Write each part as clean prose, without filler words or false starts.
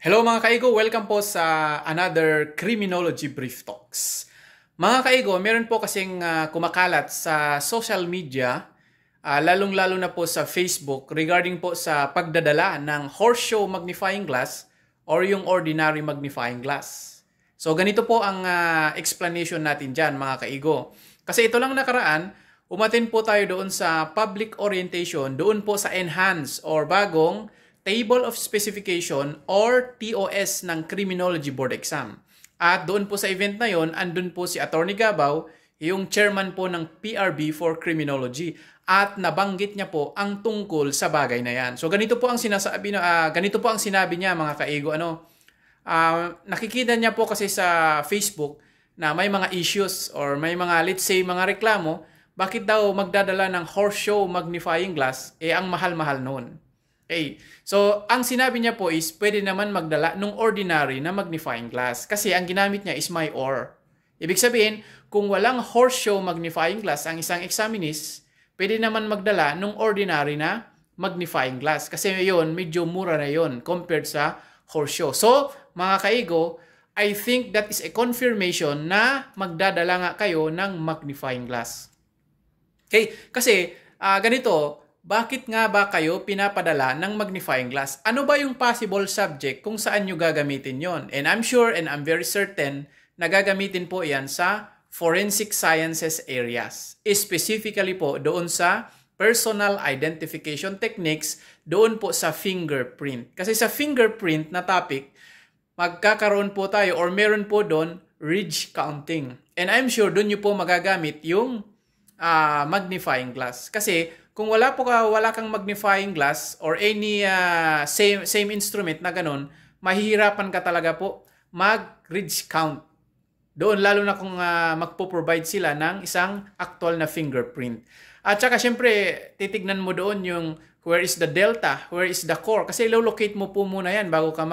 Hello mga kaigo, welcome po sa another Criminology Brief Talks. Mga kaigo, meron po kasing kumakalat sa social media, lalong-lalo na po sa Facebook regarding po sa pagdadala ng horseshoe magnifying glass or yung ordinary magnifying glass. So ganito po ang explanation natin dyan mga kaigo. Kasi ito lang nakaraan, umattend po tayo doon sa public orientation, doon po sa enhanced or bagong Table of Specification or TOS ng Criminology Board Exam. At doon po sa event na yon, andun po si Attorney Gabaw, yung chairman po ng PRB for Criminology. At nabanggit niya po ang tungkol sa bagay na yan. So ganito po ang sinabi niya mga kaigo. Nakikita niya po kasi sa Facebook na may mga issues or may mga let's say mga reklamo, bakit daw magdadala ng horseshoe magnifying glass, ang mahal-mahal noon. Okay. So, ang sinabi niya po is pwede naman magdala ng ordinary na magnifying glass kasi ang ginamit niya is my or. Ibig sabihin, kung walang horseshoe magnifying glass ang isang examinist, pwede naman magdala ng ordinary na magnifying glass kasi yun, medyo mura na yun compared sa horseshoe. So, mga kaigo, I think that is a confirmation na magdadala nga kayo ng magnifying glass. Okay? Kasi, ganito, bakit nga ba kayo pinapadala ng magnifying glass? Ano ba yung possible subject kung saan nyo gagamitin yon? And I'm sure and I'm very certain na gagamitin po yan sa forensic sciences areas. Specifically po doon sa personal identification techniques, doon po sa fingerprint. Kasi sa fingerprint na topic, magkakaroon po tayo or meron po doon ridge counting. And I'm sure doon nyo po magagamit yung magnifying glass. Kasi kung wala kang magnifying glass or any same instrument na ganun, mahihirapan ka talaga po mag-ridge count. Doon lalo na kung magpo-provide sila ng isang actual na fingerprint. At saka syempre, titignan mo doon yung where is the delta, where is the core. Kasi ilolocate mo po muna yan bago ka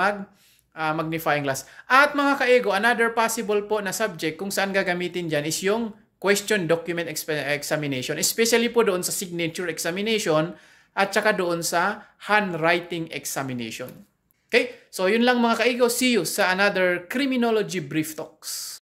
magnifying glass. At mga kaego, another possible po na subject kung saan gagamitin dyan is yung question document examination, especially po doon sa signature examination at saka doon sa handwriting examination. Okay? So, yun lang mga kaigo. See you sa another Criminology Brief Talks.